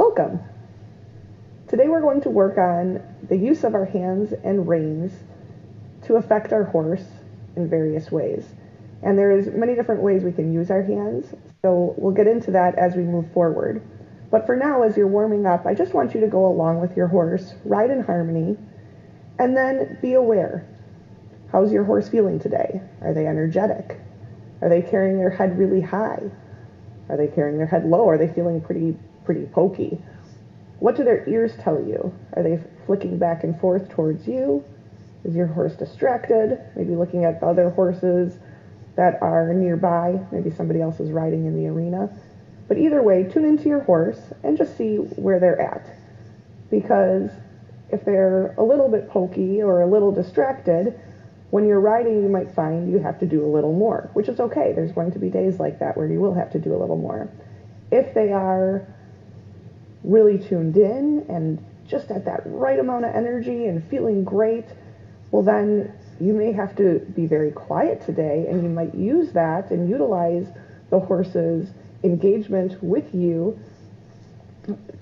Welcome! Today we're going to work on the use of our hands and reins to affect our horse in various ways. And there's many different ways we can use our hands, so we'll get into that as we move forward. But for now, as you're warming up, I just want you to go along with your horse, ride in harmony, and then be aware. How's your horse feeling today? Are they energetic? Are they carrying their head really high? Are they carrying their head low? Are they feeling pretty pokey? What do their ears tell you? Are they flicking back and forth towards you? Is your horse distracted? Maybe looking at the other horses that are nearby. Maybe somebody else is riding in the arena. But either way, tune into your horse and just see where they're at. Because if they're a little bit pokey or a little distracted, when you're riding, you might find you have to do a little more, which is okay. There's going to be days like that where you will have to do a little more. If they are really tuned in and just at that right amount of energy and feeling great, well then you may have to be very quiet today, and you might use that and utilize the horse's engagement with you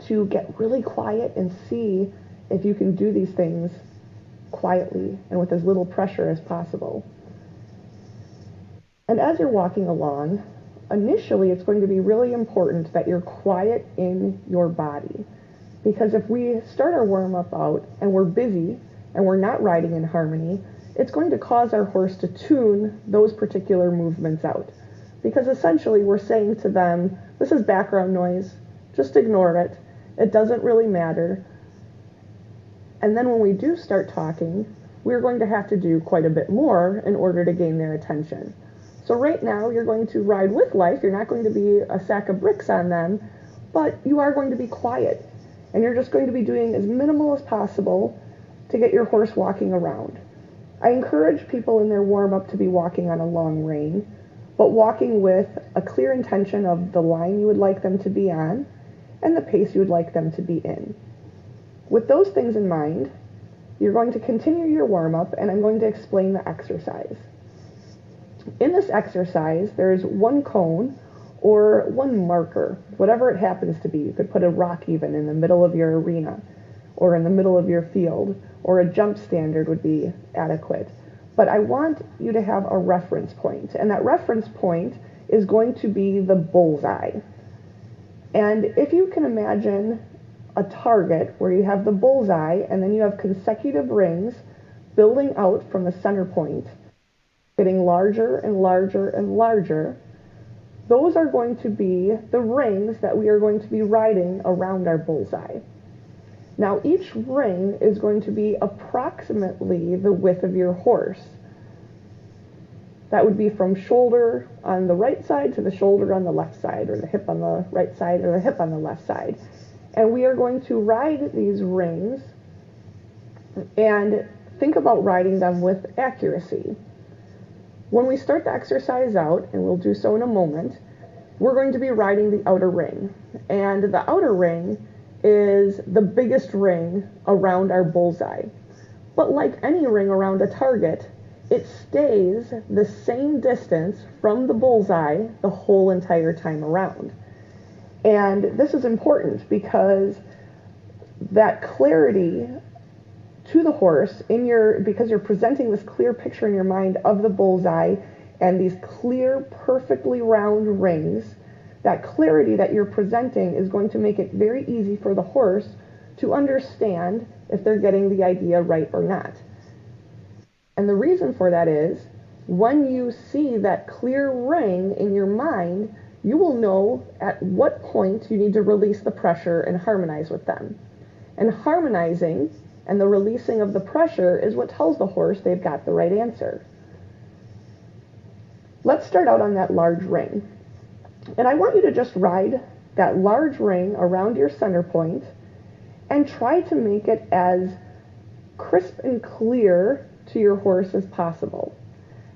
to get really quiet and see if you can do these things quietly and with as little pressure as possible. And as you're walking along, initially it's going to be really important that you're quiet in your body, because if we start our warm-up out and we're busy and we're not riding in harmony, it's going to cause our horse to tune those particular movements out, because essentially we're saying to them, this is background noise, just ignore it, it doesn't really matter. And then when we do start talking, we're going to have to do quite a bit more in order to gain their attention. So right now, you're going to ride with life. You're not going to be a sack of bricks on them, but you are going to be quiet. And you're just going to be doing as minimal as possible to get your horse walking around. I encourage people in their warm-up to be walking on a long rein, but walking with a clear intention of the line you would like them to be on and the pace you would like them to be in. With those things in mind, you're going to continue your warm-up, and I'm going to explain the exercise. In this exercise, there's one cone or one marker, whatever it happens to be. You could put a rock even in the middle of your arena or in the middle of your field, or a jump standard would be adequate. But I want you to have a reference point, and that reference point is going to be the bullseye. And if you can imagine a target where you have the bullseye and then you have consecutive rings building out from the center point, getting larger and larger and larger, those are going to be the rings that we are going to be riding around our bullseye. Now each ring is going to be approximately the width of your horse. That would be from shoulder on the right side to the shoulder on the left side, or the hip on the right side or the hip on the left side. And we are going to ride these rings and think about riding them with accuracy. When we start the exercise out, and we'll do so in a moment, we're going to be riding the outer ring. And the outer ring is the biggest ring around our bullseye. But like any ring around a target, it stays the same distance from the bullseye the whole entire time around. And this is important because that clarity to the horse because you're presenting this clear picture in your mind of the bullseye and these clear, perfectly round rings, that clarity that you're presenting is going to make it very easy for the horse to understand if they're getting the idea right or not. And the reason for that is, when you see that clear ring in your mind, you will know at what point you need to release the pressure and harmonize with them. And harmonizing and the releasing of the pressure is what tells the horse they've got the right answer. Let's start out on that large ring. And I want you to just ride that large ring around your center point and try to make it as crisp and clear to your horse as possible.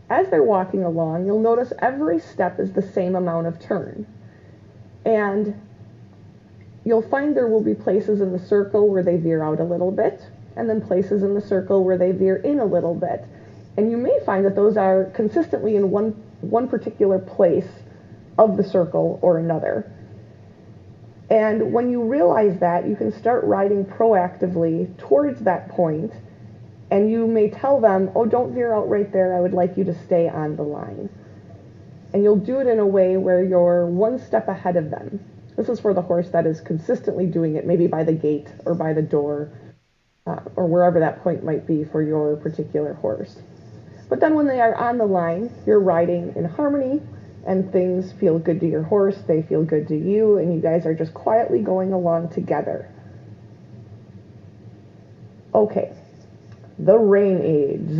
As they're walking along, you'll notice every step is the same amount of turn. And you'll find there will be places in the circle where they veer out a little bit, and then places in the circle where they veer in a little bit. And you may find that those are consistently in one particular place of the circle or another. And when you realize that, you can start riding proactively towards that point, and you may tell them, oh, don't veer out right there, I would like you to stay on the line. And you'll do it in a way where you're one step ahead of them. This is for the horse that is consistently doing it, maybe by the gate or by the door, or wherever that point might be for your particular horse. But then when they are on the line, you're riding in harmony, and things feel good to your horse, they feel good to you, and you guys are just quietly going along together. Okay, the rein aids.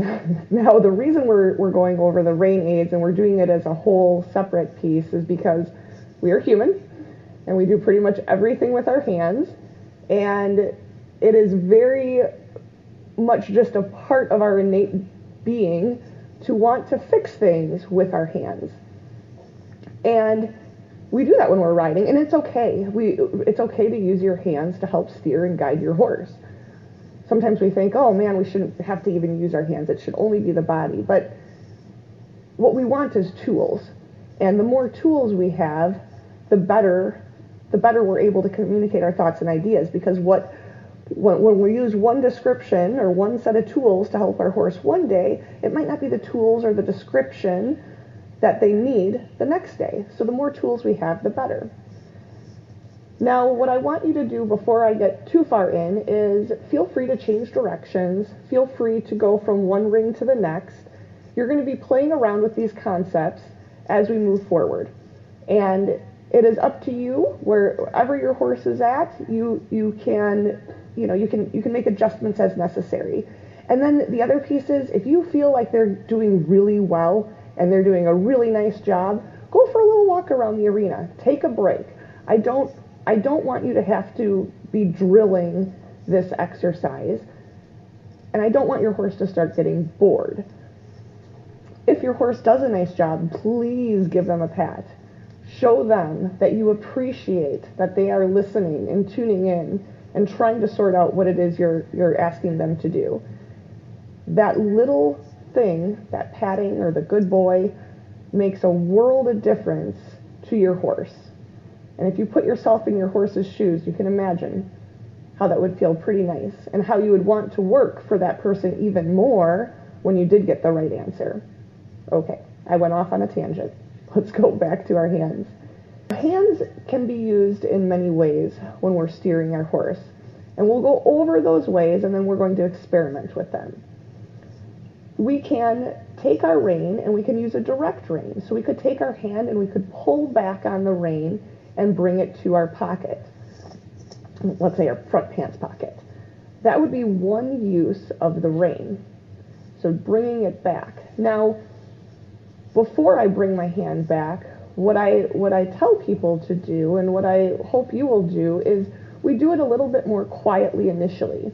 Now, the reason we're going over the rein aids and we're doing it as a whole separate piece is because we are human, and we do pretty much everything with our hands, and it is very much just a part of our innate being to want to fix things with our hands. And we do that when we're riding, and it's okay. It's okay to use your hands to help steer and guide your horse. Sometimes we think, oh man, we shouldn't have to even use our hands. It should only be the body. But what we want is tools. And the more tools we have, the better we're able to communicate our thoughts and ideas. Because when we use one description or one set of tools to help our horse one day, it might not be the tools or the description that they need the next day. So the more tools we have, the better. Now, what I want you to do before I get too far in is feel free to change directions. Feel free to go from one ring to the next. You're going to be playing around with these concepts as we move forward. And it is up to you, wherever your horse is at, you can make adjustments as necessary. And then the other piece is, if you feel like they're doing really well and they're doing a really nice job, go for a little walk around the arena. Take a break. I don't want you to have to be drilling this exercise, and I don't want your horse to start getting bored. If your horse does a nice job, please give them a pat. Show them that you appreciate that they are listening and tuning in and trying to sort out what it is you're asking them to do. That little thing, that patting or the good boy, makes a world of difference to your horse. And if you put yourself in your horse's shoes, you can imagine how that would feel pretty nice and how you would want to work for that person even more when you did get the right answer. Okay, I went off on a tangent. Let's go back to our hands. Hands can be used in many ways when we're steering our horse. And we'll go over those ways, and then we're going to experiment with them. We can take our rein and we can use a direct rein. So we could take our hand and we could pull back on the rein and bring it to our pocket. Let's say our front pants pocket. That would be one use of the rein. So bringing it back. Now, before I bring my hand back, what I tell people to do, and what I hope you will do, is we do it a little bit more quietly initially.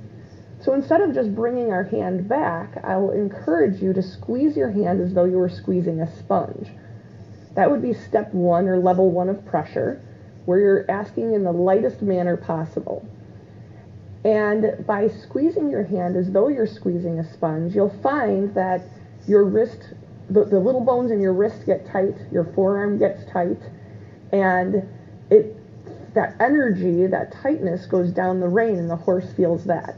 So instead of just bringing our hand back, I'll encourage you to squeeze your hand as though you were squeezing a sponge. That would be step one, or level one of pressure, where you're asking in the lightest manner possible. And by squeezing your hand as though you're squeezing a sponge, you'll find that your wrist, the little bones in your wrist get tight, your forearm gets tight, and that energy, that tightness goes down the rein, and the horse feels that.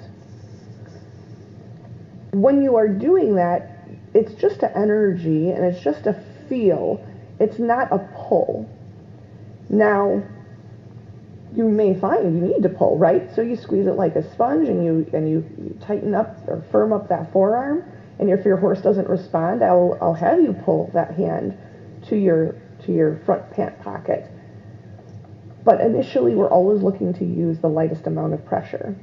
When you are doing that, it's just an energy and it's just a feel. It's not a pull. Now, you may find you need to pull, right? So you squeeze it like a sponge, and you tighten up or firm up that forearm. And if your horse doesn't respond, I'll have you pull that hand to your front pant pocket. But initially, we're always looking to use the lightest amount of pressure.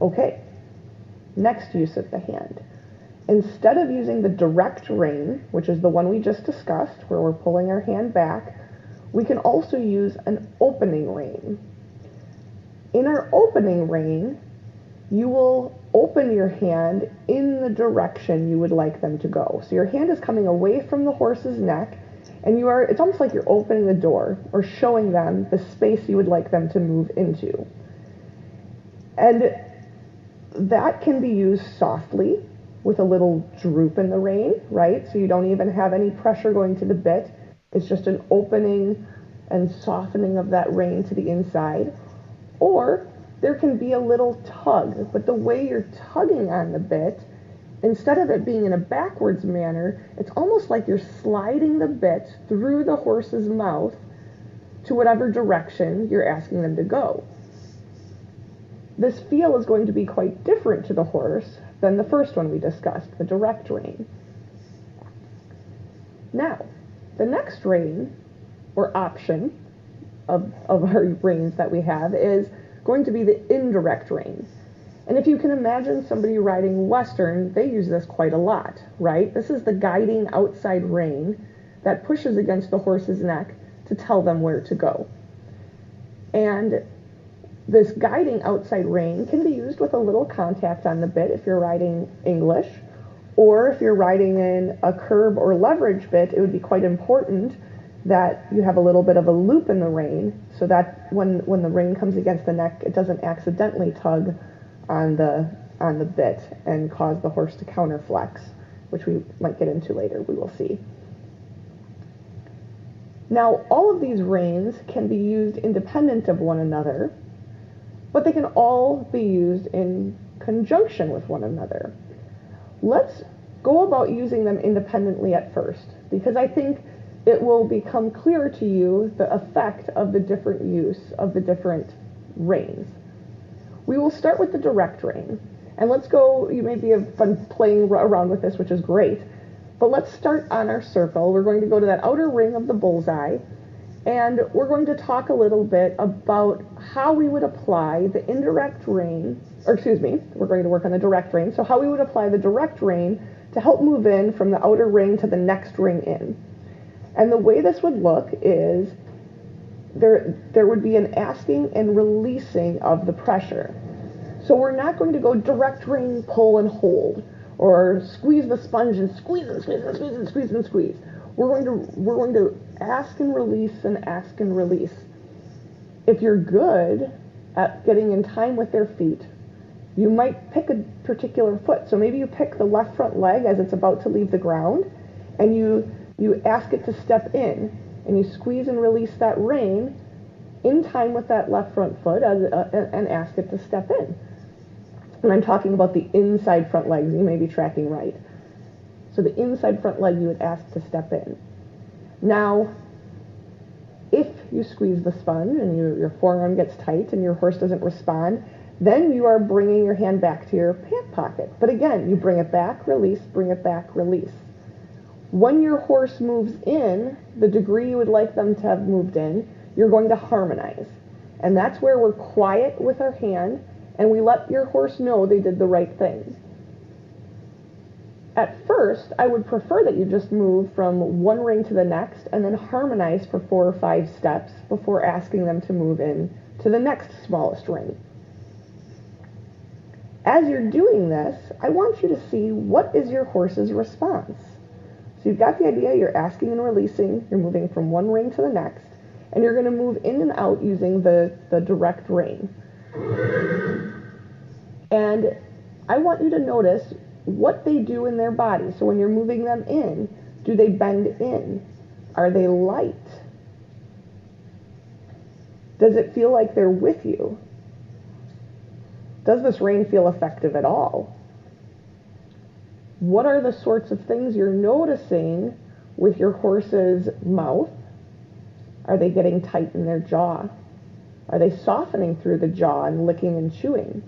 Okay, next use of the hand. Instead of using the direct rein, which is the one we just discussed, where we're pulling our hand back, we can also use an opening rein. In our opening rein, you will open your hand in the direction you would like them to go. So your hand is coming away from the horse's neck, and it's almost like you're opening the door or showing them the space you would like them to move into. And that can be used softly with a little droop in the rein, right? So you don't even have any pressure going to the bit. It's just an opening and softening of that rein to the inside, or there can be a little tug, but the way you're tugging on the bit, instead of it being in a backwards manner, it's almost like you're sliding the bit through the horse's mouth to whatever direction you're asking them to go. This feel is going to be quite different to the horse than the first one we discussed, the direct rein. Now, the next rein, or option of our reins that we have, is going to be the indirect rein. And if you can imagine somebody riding Western, they use this quite a lot, right? This is the guiding outside rein that pushes against the horse's neck to tell them where to go. And this guiding outside rein can be used with a little contact on the bit if you're riding English, or if you're riding in a curb or leverage bit, it would be quite important that you have a little bit of a loop in the rein so that when the rein comes against the neck, it doesn't accidentally tug on the bit and cause the horse to counterflex, which we might get into later, we will see. Now, all of these reins can be used independent of one another, but they can all be used in conjunction with one another. Let's go about using them independently at first, because I think it will become clear to you the effect of the different use of the different reins. We will start with the direct rein, and let's go, you may be fun playing around with this, which is great, but let's start on our circle. We're going to go to that outer ring of the bullseye, and we're going to talk a little bit about how we would apply the indirect rein, we're going to work on the direct rein, so how we would apply the direct rein to help move in from the outer ring to the next ring in. And the way this would look is there would be an asking and releasing of the pressure. So we're not going to go direct rein, pull and hold, or squeeze the sponge and squeeze and squeeze and squeeze and squeeze and squeeze. We're going to ask and release and ask and release. If you're good at getting in time with their feet, you might pick a particular foot. So maybe you pick the left front leg as it's about to leave the ground, and you ask it to step in, and you squeeze and release that rein in time with that left front foot and ask it to step in. And I'm talking about the inside front legs. You may be tracking right. So the inside front leg you would ask to step in. Now, if you squeeze the sponge and your forearm gets tight and your horse doesn't respond, then you are bringing your hand back to your pant pocket. But again, you bring it back, release, bring it back, release. When your horse moves in, the degree you would like them to have moved in, you're going to harmonize. And that's where we're quiet with our hand and we let your horse know they did the right thing. At first, I would prefer that you just move from one ring to the next and then harmonize for 4 or 5 steps before asking them to move in to the next smallest ring. As you're doing this, I want you to see what is your horse's response. So you've got the idea, you're asking and releasing, you're moving from one ring to the next, and you're going to move in and out using the direct rein. And I want you to notice what they do in their body. So when you're moving them in, do they bend in? Are they light? Does it feel like they're with you? Does this rein feel effective at all? What are the sorts of things you're noticing with your horse's mouth? Are they getting tight in their jaw? Are they softening through the jaw and licking and chewing?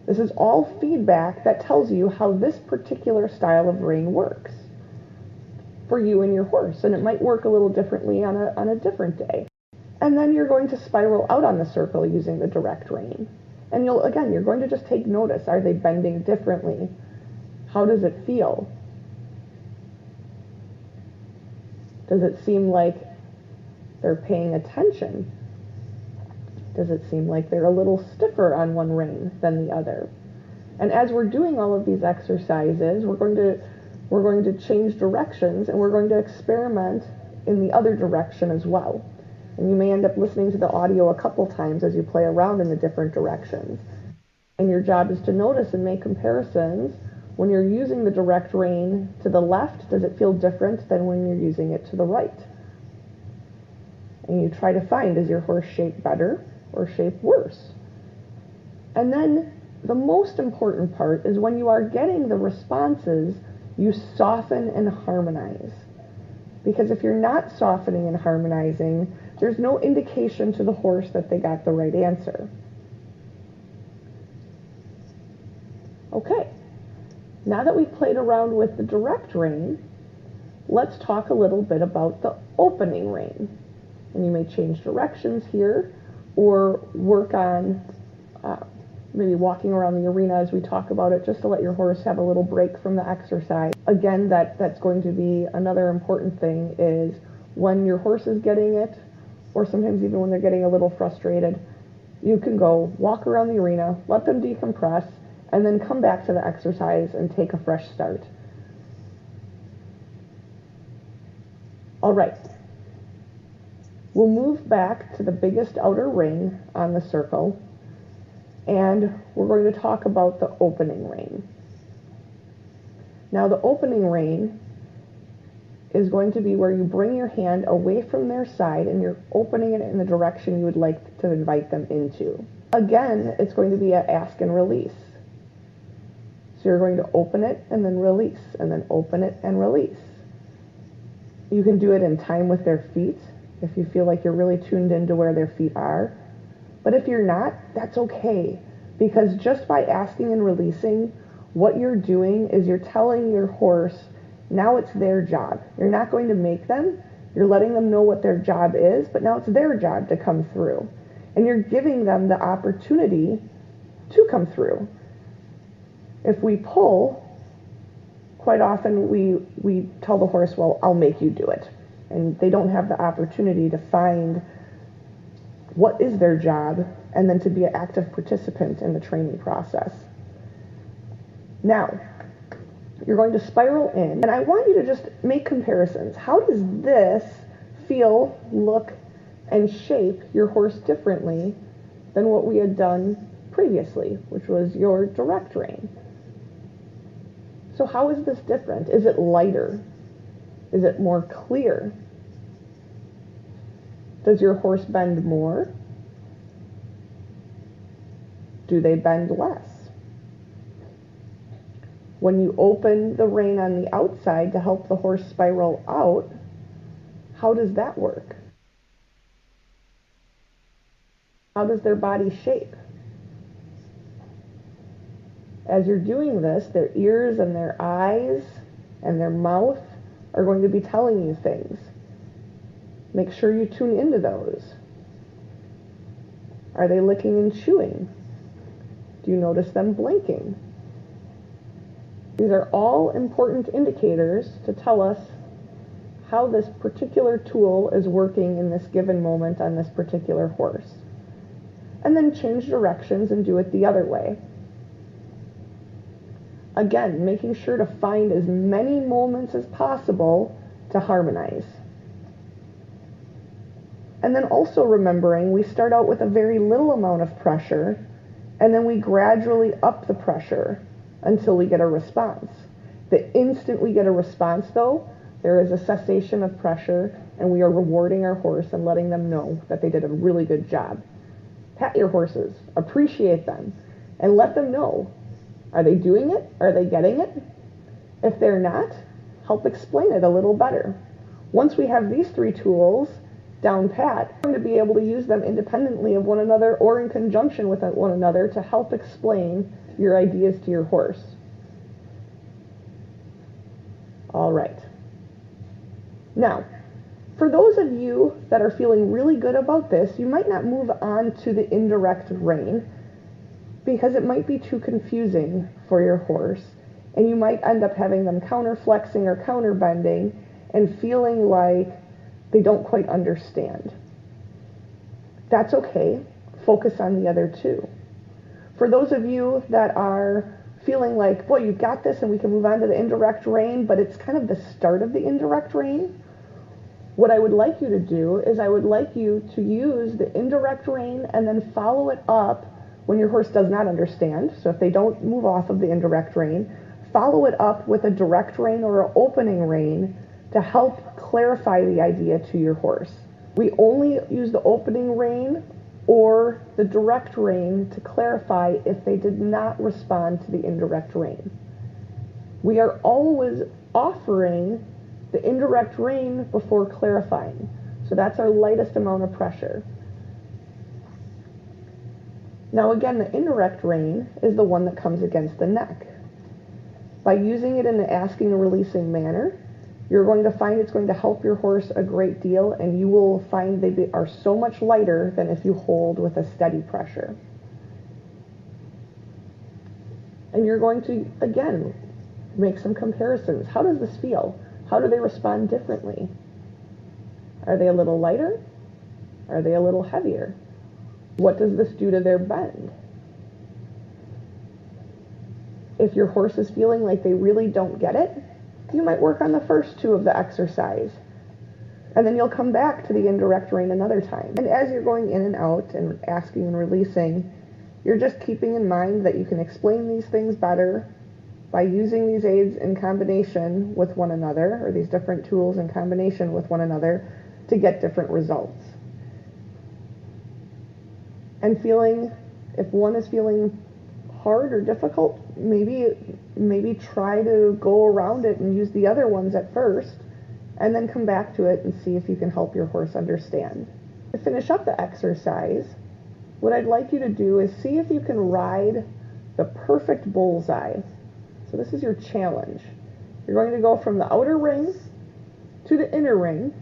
This is all feedback that tells you how this particular style of rein works for you and your horse, and it might work a little differently on a different day. And then you're going to spiral out on the circle using the direct rein. And you're going to just take notice. Are they bending differently? How does it feel? Does it seem like they're paying attention? Does it seem like they're a little stiffer on one rein than the other? And as we're doing all of these exercises, we're going to change directions and we're going to experiment in the other direction as well. And you may end up listening to the audio a couple times as you play around in the different directions. And your job is to notice and make comparisons. When you're using the direct rein to the left, does it feel different than when you're using it to the right? And you try to find, is your horse shaped better or shaped worse? And then the most important part is when you are getting the responses, you soften and harmonize. Because if you're not softening and harmonizing, there's no indication to the horse that they got the right answer. Okay, now that we've played around with the direct rein, let's talk a little bit about the opening rein. And you may change directions here or work on maybe walking around the arena as we talk about it, just to let your horse have a little break from the exercise. Again, that's going to be another important thing, is when your horse is getting it, or sometimes even when they're getting a little frustrated, you can go walk around the arena, let them decompress, and then come back to the exercise and take a fresh start. All right. We'll move back to the biggest outer ring on the circle, and we're going to talk about the opening rein. Now, the opening rein is going to be where you bring your hand away from their side and you're opening it in the direction you would like to invite them into. Again, it's going to be an ask and release. So you're going to open it and then release, and then open it and release. You can do it in time with their feet if you feel like you're really tuned into where their feet are. But if you're not, that's okay, because just by asking and releasing, what you're doing is you're telling your horse, now it's their job. You're not going to make them. You're letting them know what their job is, but now it's their job to come through. And you're giving them the opportunity to come through. If we pull, quite often we tell the horse, well, I'll make you do it. And they don't have the opportunity to find what is their job and then to be an active participant in the training process. Now, you're going to spiral in, and I want you to just make comparisons. How does this feel, look, and shape your horse differently than what we had done previously, which was your direct rein? So how is this different? Is it lighter? Is it more clear? Does your horse bend more? Do they bend less? When you open the rein on the outside to help the horse spiral out, how does that work? How does their body shape? As you're doing this, their ears and their eyes and their mouth are going to be telling you things. Make sure you tune into those. Are they licking and chewing? Do you notice them blinking? These are all important indicators to tell us how this particular tool is working in this given moment on this particular horse. And then change directions and do it the other way. Again, making sure to find as many moments as possible to harmonize. And then also remembering we start out with a very little amount of pressure, and then we gradually up the pressure until we get a response. The instant we get a response, though, there is a cessation of pressure, and we are rewarding our horse and letting them know that they did a really good job. Pat your horses, appreciate them, and let them know. Are they doing it? Are they getting it? If they're not, help explain it a little better. Once we have these three tools down pat, we're going to be able to use them independently of one another or in conjunction with one another to help explain your ideas to your horse. All right. Now, for those of you that are feeling really good about this, you might not move on to the indirect rein because it might be too confusing for your horse, and you might end up having them counter-flexing or counter-bending and feeling like they don't quite understand. That's okay. Focus on the other two. For those of you that are feeling like, boy, you've got this and we can move on to the indirect rein, but it's kind of the start of the indirect rein, what I would like you to do is I would like you to use the indirect rein and then follow it up when your horse does not understand. So if they don't move off of the indirect rein, follow it up with a direct rein or an opening rein to help clarify the idea to your horse. We only use the opening rein or the direct rein to clarify if they did not respond to the indirect rein. We are always offering the indirect rein before clarifying. So that's our lightest amount of pressure. Now again, the indirect rein is the one that comes against the neck. By using it in the asking and releasing manner, you're going to find it's going to help your horse a great deal, and you will find they are so much lighter than if you hold with a steady pressure. And you're going to, again, make some comparisons. How does this feel? How do they respond differently? Are they a little lighter? Are they a little heavier? What does this do to their bend? If your horse is feeling like they really don't get it, you might work on the first two of the exercise. And then you'll come back to the indirect rein another time. And as you're going in and out and asking and releasing, you're just keeping in mind that you can explain these things better by using these aids in combination with one another, or these different tools in combination with one another, to get different results. And feeling, if one is feeling hard or difficult, maybe try to go around it and use the other ones at first, and then come back to it and see if you can help your horse understand. To finish up the exercise, what I'd like you to do is see if you can ride the perfect bullseye. So this is your challenge. You're going to go from the outer ring to the inner ring,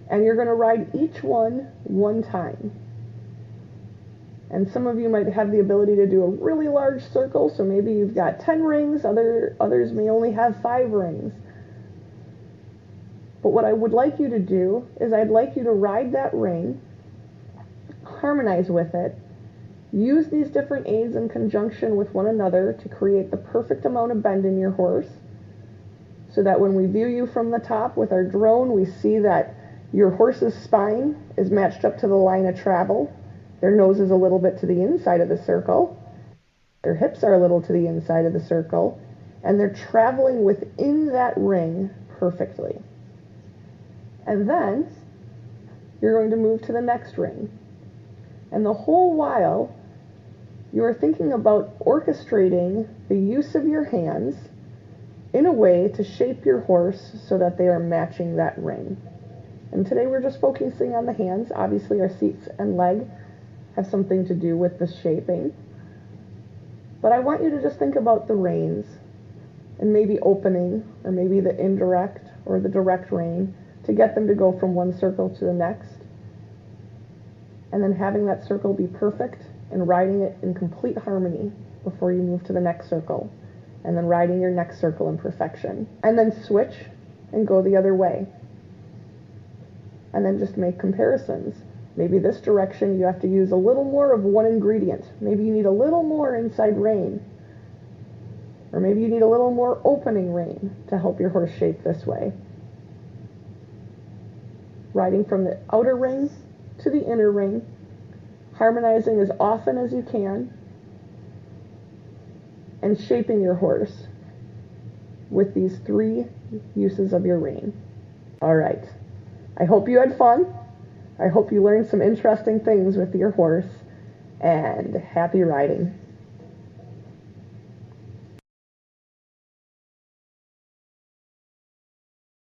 and you're going to ride each one time. And some of you might have the ability to do a really large circle, so maybe you've got 10 rings, others may only have 5 rings. But what I would like you to do is I'd like you to ride that ring, harmonize with it, use these different aids in conjunction with one another to create the perfect amount of bend in your horse, so that when we view you from the top with our drone, we see that your horse's spine is matched up to the line of travel. Their nose is a little bit to the inside of the circle. Their hips are a little to the inside of the circle. And they're traveling within that ring perfectly. And then you're going to move to the next ring. And the whole while, you are thinking about orchestrating the use of your hands in a way to shape your horse so that they are matching that ring. And today we're just focusing on the hands. Obviously our seats and leg have something to do with the shaping. But I want you to just think about the reins and maybe opening, or maybe the indirect or the direct rein, to get them to go from one circle to the next. And then having that circle be perfect and riding it in complete harmony before you move to the next circle. And then riding your next circle in perfection. And then switch and go the other way. And then just make comparisons. Maybe this direction you have to use a little more of one ingredient. Maybe you need a little more inside rein. Or maybe you need a little more opening rein to help your horse shape this way. Riding from the outer ring to the inner ring, harmonizing as often as you can, and shaping your horse with these 3 uses of your rein. All right. I hope you had fun. I hope you learned some interesting things with your horse, and happy riding.